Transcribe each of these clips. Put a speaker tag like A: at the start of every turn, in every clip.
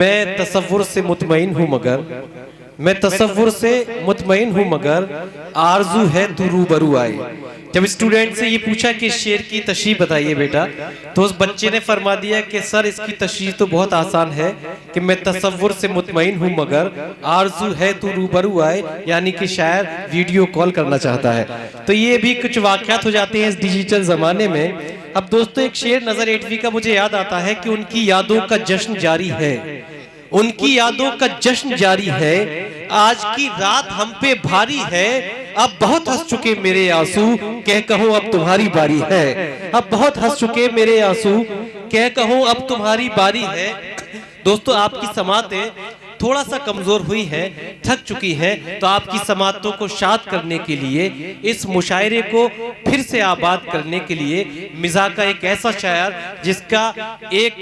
A: मैं तसव्वुर से मुतमईन हूँ मगर आरजू है तू रूबरू आए। जब स्टूडेंट से ये पूछा कि शेर की तशरीह बताइए बेटा, तो उस बच्चे ने फरमा दिया कि सर इसकी तशरीह तो बहुत आसान है कि मैं तसव्वुर से मुतमईन हूँ मगर आरजू है तू रूबरू आए, यानी कि शायर वीडियो कॉल करना चाहता है। तो ये भी कुछ वाक़यात हो जाते हैं इस डिजिटल ज़माने में। अब दोस्तों एक शेर नज़र 8वीं का मुझे याद आता है कि उनकी यादों का जश्न जारी है, उनकी यादों का जश्न जारी है, आज की रात हम पे भारी है, अब बहुत हंस चुके मेरे आंसू, कह कहो अब तुम्हारी बारी है। अब बहुत हंस चुके मेरे आंसू, कह कहो अब तुम्हारी बारी है। दोस्तों आपकी समातें थोड़ा सा कमजोर हुई है, थक चुकी है, तो आपकी समातों को शाद करने के लिए, इस मुशायरे को फिर से आबाद करने के लिए मिज़ा का एक ऐसा शायर जिसका एक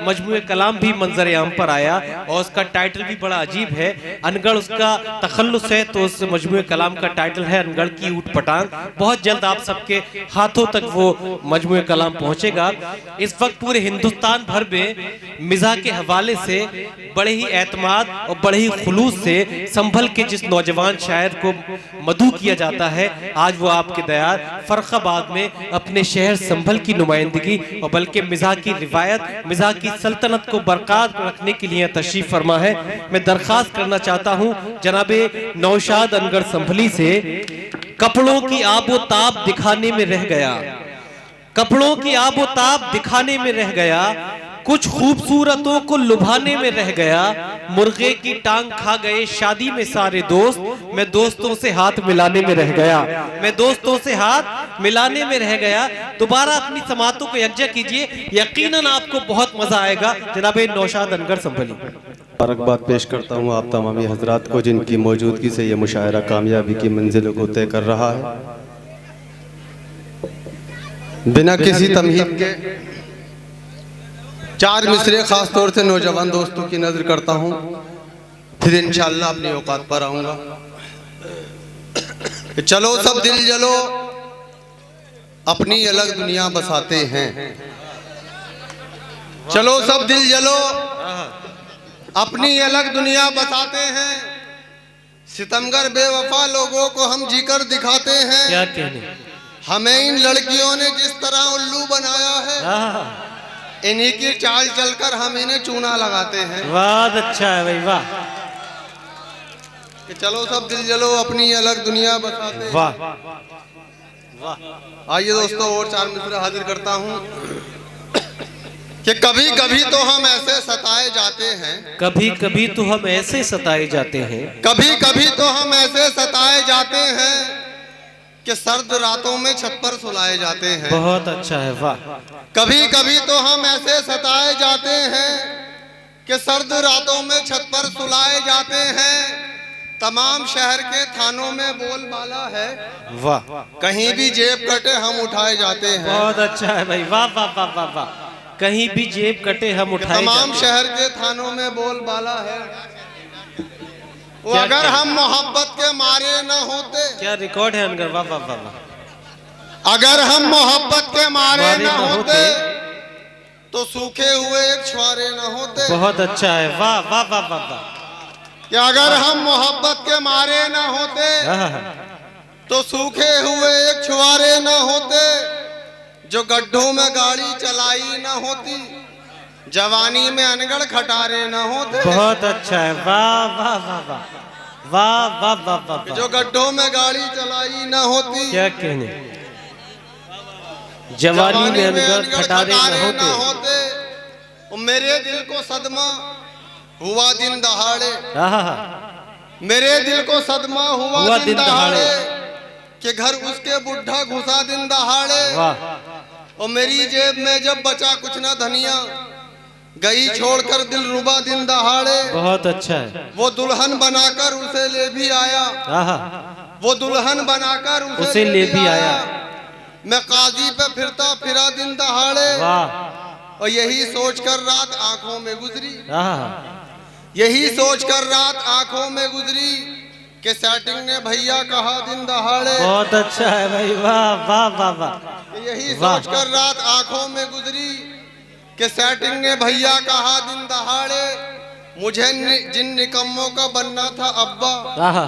A: मजमूए कलाम भी मंजर आम पर आया और उसका टाइटल भी बड़ा अजीब है, अनगढ़ उसका तखल्लुस है, तो उस मजमूए कलाम का टाइटल है अनगढ़ की ऊट पटांग। बहुत जल्द आप सबके हाथों तक वो मजमूए कलाम पहुंचेगा। इस वक्त पूरे हिंदुस्तान भर में मिज़ा के हवाले से बड़े ही एतमाद और बड़े ही खुलूस से संभल के जिस नौजवान शायर को मदू किया जाता है, आज वो आपके दयार फर्रुखाबाद में अपने शहर संभल की नुमाइंदगी और बल्कि मिज़ा की रिवायत, मिज़ा की सल्तनत को बरकरार रखने के लिए तशरीफ फरमा है। मैं दरख्वास्त करना चाहता हूँ जनाबे नौशाद अनगढ़ संभली से, कपड़ों की आबो ताब दिखाने में रह गया, कपड़ों की आबो ताब दिखाने में रह गया, कुछ खूबसूरतों को लुभाने में रह गया, मुर्गे की टांग खा गए शादी में सारे दोस्त, मैं दोस्तों से हाथ मिलाने में रह गया, मैं दोस्तों से हाथ मिलाने में रह गया। दोबारा अपनी समातों को यकजा कीजिए, यकीनन आपको बहुत मजा आएगा। जनाबे नौशाद अनगढ़ संभली।
B: मुबारकबाद पेश करता हूँ आप तमामी हजरात को जिनकी मौजूदगी से ये मुशायरा कामयाबी की मंजिलों को तय कर रहा है। बिना किसी तमहीद के चार मिसरे खास तौर से नौजवान दोस्तों की नजर करता हूं, फिर इंशाअल्लाह अपनी औकात पर आऊंगा। चलो सब दिल जलो अपनी अलग दुनिया बसाते हैं, चलो सब दिल जलो अपनी अलग दुनिया बसाते हैं, सितमगर बेवफा लोगों को हम जीकर दिखाते हैं।
A: क्या कहने,
B: हमें इन लड़कियों ने जिस तरह उल्लू बनाया है, इन्हीं की चाल चलकर हम इन्हें चूना लगाते हैं।
A: बहुत अच्छा है भाई, वाह।
B: कि चलो सब दिल जलो अपनी अलग दुनिया बसाते हैं।
A: वाह
B: वाह। आइए दोस्तों और चार मिसरे हाजिर करता हूँ कि कभी कभी तो हम ऐसे सताए जाते हैं,
A: कभी कभी तो हम ऐसे सताए जाते हैं,
B: कभी कभी तो हम ऐसे सताए जाते हैं कि सर्द रातों में छत पर सुलाए जाते हैं।
A: बहुत अच्छा है, वाह।
B: कभी कभी तो हम ऐसे सताए जाते हैं कि सर्द रातों में छत पर सुलाए जाते हैं, तमाम शहर के थानों में बोलबाला है,
A: वाह।
B: कहीं भी जेब कटे हम उठाए जाते हैं।
A: बहुत अच्छा है भाई, वाह वाह वाह वाह वाह। कहीं भी जेब कटे हम उठाए,
B: तमाम शहर के थानों में बोलबाला है। वो अगर हम मोहब्बत के मारे न होते, क्या
A: रिकॉर्ड है अनगर, वाह वाह वाह वाह।
B: अगर हम मोहब्बत के मारे न होते तो सूखे हुए एक छुआरे न होते।
A: बहुत अच्छा है, वाह वाह वाह वाह वाह।
B: कि अगर हम मोहब्बत के मारे न होते तो सूखे हुए एक छुआरे न होते, जो गड्ढों में गाड़ी चलाई न होती, जवानी में अनगढ़ खटारे न होते।
A: बहुत अच्छा है, वाह वाह वाह वाह वाह वाह वाह वाह।
B: जो गड्ढों में गाड़ी चलाई न होती,
A: क्या कहने, जवानी में अनगढ़ खटारे न होते।
B: मेरे दिल को सदमा हुआ दिन दहाड़े, मेरे दिल को सदमा हुआ दिन दहाड़े, कि घर उसके बुढ़ा घुसा दिन दहाड़े। और मेरी जेब में जब बचा कुछ न धनिया, गई छोड़कर दिल रुबा दिन दहाड़े।
A: बहुत अच्छा है।
B: वो दुल्हन बनाकर उसे ले भी आया, वो दुल्हन बनाकर उसे ले भी आया। मैं काजी पे फिरता फिरा दिन दहाड़े, और यही सोचकर रात आंखों में गुजरी, यही सोचकर रात आंखों में गुजरी, कि सेटिंग ने भैया कहा दिन दहाड़े।
A: बहुत अच्छा है भाई, वाह वाह वाह वाह।
B: यही सोचकर रात आंखों में गुजरी, कि सेटिंग ने भैया कहा दिन दहाड़े। मुझे जिन निकम्मों का बनना था अब्बा,
A: आहा,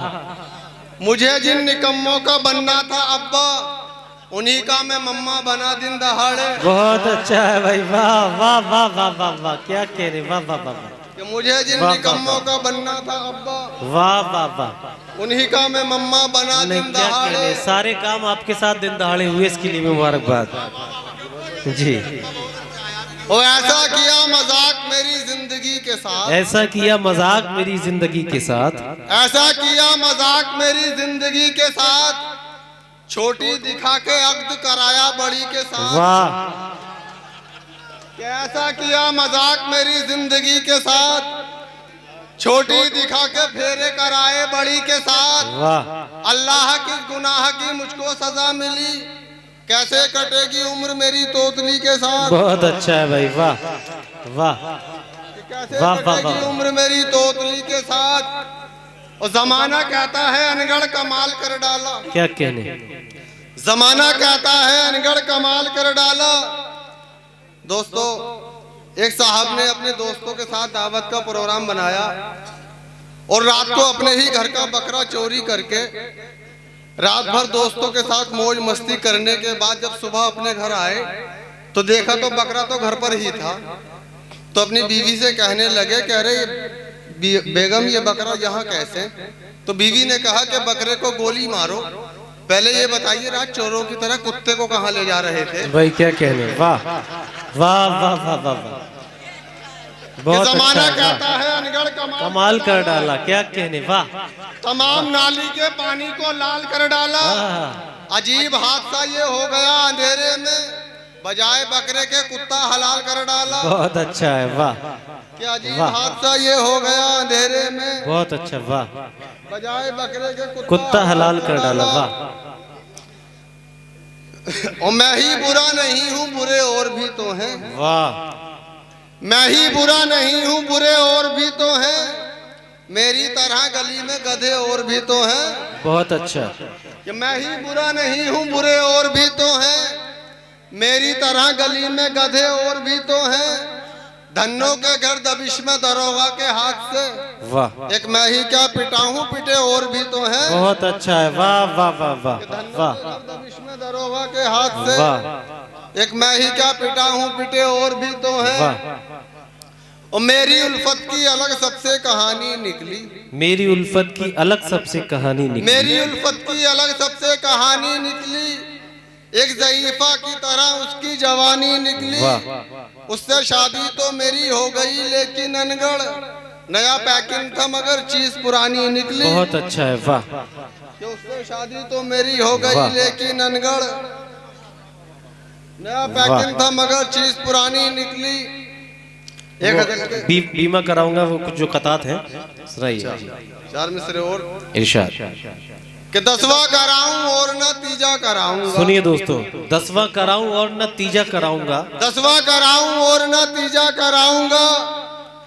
B: मुझे जिन निकम्मों का बनना था अब्बा, उन्हीं का मैं मम्मा बना दिन दहाड़े।
A: बहुत अच्छा है भाई, वाह वाह वाह वाह वाह वाह, क्या कह रहे, वाह वाह वाह
B: कि मुझे जिन
A: वाह,
B: निकम्मों का बनना था अब्बा,
A: वाह वाह वाह,
B: उन्हीं का मैं मम्मा बना
A: नहीं
B: दिन
A: क्या
B: दहाड़े।
A: कहने, सारे काम आपके साथ दिन दहाड़े हुए, इसके लिए मुबारकबाद जी।
B: और ऐसा किया मजाक मेरी जिंदगी के साथ,
A: ऐसा किया मजाक मेरी जिंदगी के साथ,
B: ऐसा किया मजाक मेरी जिंदगी के साथ, छोटी दिखा के अक्द कराया बड़ी के साथ।
A: वाह,
B: ऐसा किया मजाक मेरी जिंदगी के साथ, छोटी दिखा के फेरे कराए बड़ी के साथ।
A: वाह,
B: अल्लाह की गुनाह की मुझको सजा मिली, कैसे कटेगी उम्र मेरी तोतली के साथ।
A: बहुत अच्छा है भाई, वाह वाह,
B: कैसे
A: वाह, वाह,
B: कटेगी
A: वाह।
B: उम्र मेरी तोतली के साथ। और जमाना कहता है अनगढ़ कमाल कर डाला,
A: क्या कहने,
B: जमाना कहता है अनगढ़ कमाल कर डाला। दोस्तों, एक साहब ने अपने दोस्तों के साथ दावत का प्रोग्राम बनाया और रात को अपने ही घर का बकरा चोरी करके रात भर दोस्तों के साथ मौज मस्ती करने के बाद जब सुबह अपने घर आए तो देखा तो बकरा तो घर पर ही था। तो अपनी बीवी से कहने लगे, कह रहे बेगम ये बकरा यहाँ कैसे? तो बीवी ने कहा कि बकरे को गोली मारो, पहले ये बताइए रात चोरों की तरह कुत्ते को कहाँ ले जा रहे थे?
A: भाई क्या कहने, वाह वाह वाह वाह वाह वाह, बहुत
B: जमाना
A: अच्छा,
B: कहता है अनगढ़
A: कमाल कर डाला, क्या कहने, वाह,
B: तमाम नाली के पानी को लाल कर डाला। अजीब हादसा ये हो गया अंधेरे में, बजाय बकरे के कुत्ता हलाल कर डाला।
A: बहुत अच्छा है, वाह,
B: क्या अजीब हादसा ये हो गया अंधेरे में,
A: बहुत अच्छा, वाह,
B: बजाय बकरे के
A: कुत्ता हलाल कर डाला, वाह।
B: और मैं ही बुरा नहीं हूँ, बुरे और भी तो हैं।
A: वाह,
B: मैं ही बुरा नहीं हूँ, बुरे और भी तो हैं, मेरी तरह गली में गधे और भी तो हैं।
A: बहुत अच्छा,
B: कि मैं ही बुरा नहीं हूँ, बुरे और भी तो हैं, मेरी तरह गली में गधे और भी तो हैं। धन्नों के घर दबिश में दरोगा के हाथ से,
A: वाह,
B: एक मैं ही क्या पिटा हूँ, पिटे और भी तो हैं।
A: बहुत अच्छा है, वाह वाह वाह वाह वाह,
B: दबिश में दरोगा के हाथ से,
A: वाह,
B: एक मैं ही क्या पिटा हूँ, पिटे और भी तो हैं।
A: वाह।
B: और मेरी उल्फत की अलग सबसे कहानी निकली,
A: मेरी उल्फत की अलग सबसे कहानी निकली,
B: मेरी उल्फत की अलग सबसे कहानी निकली। एक ज़ईफा की तरह उसकी जवानी निकली, उससे शादी तो मेरी हो गई लेकिन अनगढ़, नया पैकिंग था मगर चीज पुरानी निकली।
A: बहुत अच्छा है, वाह,
B: कि उससे शादी तो मेरी हो गई लेकिन अनगढ़, नया पैकिंग था मगर चीज पुरानी निकली।
A: बीमा कराऊंगा, वो कुछ जो कतात है सही है।
B: चार मिसरे और
A: इरशाद
B: कि 10वां कराऊं और नतीजा कराऊंगा।
A: सुनिए दोस्तों, 10वां कराऊं और नतीजा कराऊंगा,
B: 10वां कराऊं और नतीजा कराऊंगा।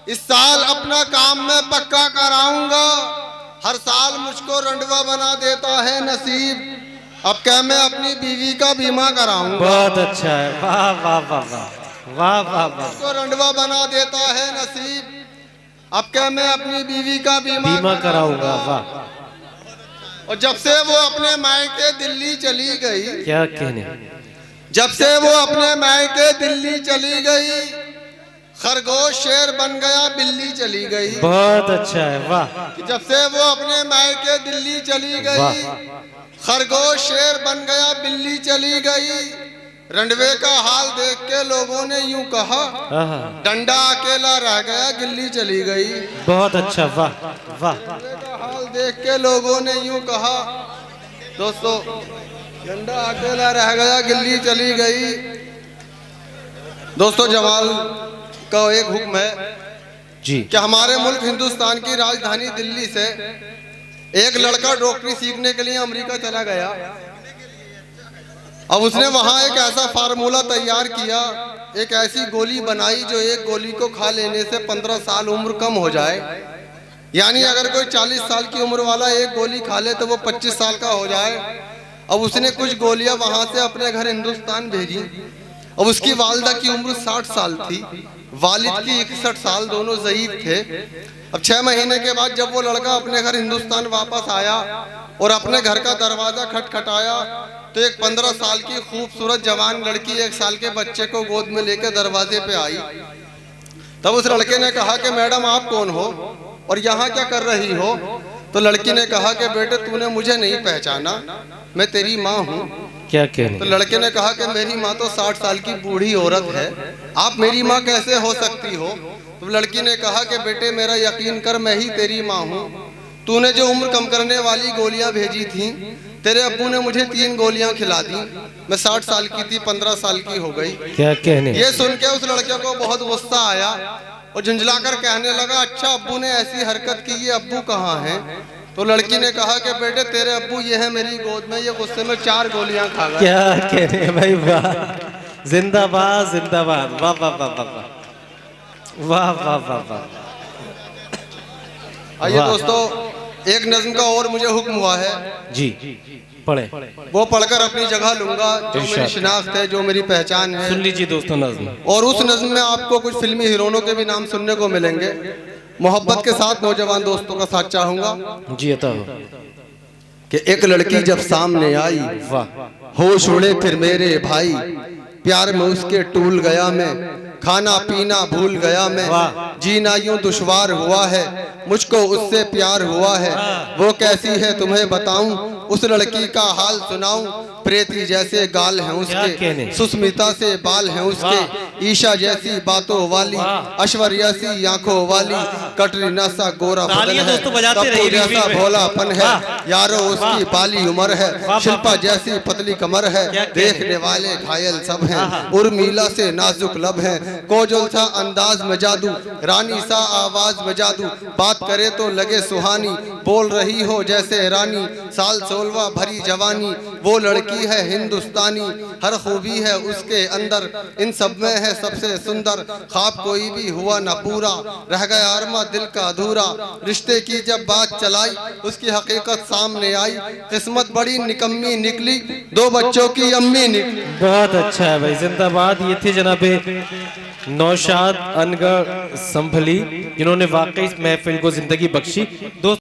B: इस साल अपना काम मैं पक्का कराऊंगा, हर साल मुझको रंडवा बना देता है नसीब, अब क्या मैं अपनी बीवी का बीमा कराऊंगा।
A: बहुत अच्छा है, वाह वाह वाह वाह वाह वाह वाह,
B: मुझको रंडवा बना देता है नसीब, अब क्या मैं अपनी बीवी का बीमा
A: कराऊंगा, वाह।
B: और जब से वो अपने मायके दिल्ली चली गई,
A: क्या कहने,
B: जब से वो अपने मायके दिल्ली चली गई, खरगोश शेर बन गया बिल्ली चली गई।
A: बहुत अच्छा है, वाह,
B: जब से वो अपने मायके दिल्ली चली गई, खरगोश शेर बन गया बिल्ली चली गई। रंडवे का हाल देख के लोगों ने यूं कहा, डंडा अकेला रह गया गिल्ली चली गई।
A: बहुत अच्छा, वाह वाह,
B: रंडवे का हाल देख के लोगों ने यूं कहा, दोस्तों डंडा अकेला रह गया गिल्ली चली गई। दोस्तों, जमाल का एक हुक्म है
A: जी
B: कि हमारे मुल्क हिंदुस्तान की राजधानी दिल्ली से एक लड़का डॉक्टरी सीखने के लिए अमेरिका चला गया। अब उसने वहां एक ऐसा फार्मूला तैयार किया, एक ऐसी गोली बनाई जो एक गोली को खा लेने से 15 साल उम्र कम हो जाए। यानी अगर कोई 40 साल की उम्र वाला एक गोली खा ले तो वो 25 साल का हो जाए। अब उसने कुछ गोलियां वहां से अपने घर हिंदुस्तान भेजी। अब उसकी वालदा की उम्र 60 साल थी वालिद की 61 साल, दोनों ज़ईफ थे। अब 6 महीने के बाद जब वो लड़का अपने घर हिंदुस्तान वापस आया और अपने घर का दरवाज़ा खटखटाया तो एक 15 साल की खूबसूरत जवान लड़की 1 साल के बच्चे को गोद में लेकर दरवाजे पे आई। तब उस लड़के ने कहा कि मैडम आप कौन हो और यहाँ क्या कर रही हो? तो लड़की ने कहा कि बेटे तूने मुझे नहीं पहचाना, मैं तेरी माँ हूँ।
A: क्या कहने?
B: तो लड़के ने कहा कि मेरी माँ तो 60 साल की बूढ़ी औरत है, आप मेरी माँ कैसे हो सकती हो? तो लड़की ने कहा कि बेटे मेरा यकीन कर, मैं ही तेरी माँ हूँ। तूने जो उम्र कम करने वाली गोलियां भेजी थी, तेरे अब्बू ने मुझे 3 गोलियां खिला दी। मैं 60 साल की थी, 15 साल की हो गई।
A: क्या कहने?
B: ये सुन के उस लड़के को बहुत गुस्सा आया और झुंझलाकर कहने लगा, अच्छा अब्बू ने ऐसी हरकत की, ये अब्बू कहाँ हैं? तो लड़की ने कहा कि बेटे तेरे अब्बू ये है मेरी गोद में, ये गुस्से में 4 गोलियां खा गए।
A: क्या कहने भाई, वाह, जिंदाबाद जिंदाबाद, वाह वाह वाह वाह वाह वाह वाह वाह।
B: आइए दोस्तों, एक नज्म का और मुझे हुक्म हुआ है
A: जी, पढ़े।
B: वो पढ़कर अपनी जगह लूंगा, जो मेरी शिनाख्त है, जो मेरी पहचान है।
A: सुन लीजिए दोस्तों नज्म।
B: और उस नज्म में आपको कुछ फिल्मी हीरोनों के भी नाम सुनने को मिलेंगे। मोहब्बत के साथ नौजवान दोस्तों का साथ चाहूंगा
A: जी। अता हो
B: कि एक लड़की जब सामने आई,
A: वाह,
B: होश उड़े फिर मेरे भाई, प्यार में उसके टूल गया मैं, खाना पीना भूल गया मैं, जीना यूं दुश्वार हुआ है, मुझको उससे प्यार हुआ है। वो कैसी है तुम्हें बताऊं, उस लड़की का हाल सुनाऊं, प्रेती जैसे गाल हैं उसके, सुस्मिता से बाल हैं उसके, ईशा जैसी बातों वाली, ऐश्वर्या सी आंखों वाली, कटरीना सा गोरा बदन है, कपूर जैसा भोलापन है, यारो उसकी बाली उम्र है, शिल्पा जैसी पतली कमर है, देखने वाले घायल सब हैं, उर्मिला से नाजुक लब है, कोजल सा अंदाज में जादू, रानी सा आवाज में जादू, बात करे तो लगे सुहानी, बोल रही हो जैसे रानी, साल 16वां भरी जवानी, वो लड़की है हिंदुस्तानी, हर खूबी है उसके अंदर, इन सब में है सबसे सुंदर, ख्वाब कोई भी हुआ न पूरा, रह गया अरमा दिल का अधूरा, रिश्ते की जब बात चलाई उसकी हकीकत सामने आई, किस्मत बड़ी निकम्मी निकली, 2 बच्चों की अम्मी निकली।
A: बहुत अच्छा है भाई, जिंदाबाद। ये थे जनाबे नौशाद अनगर संभली, जिन्होंने वाकई इस महफिल को जिंदगी बख्शी। दोस्त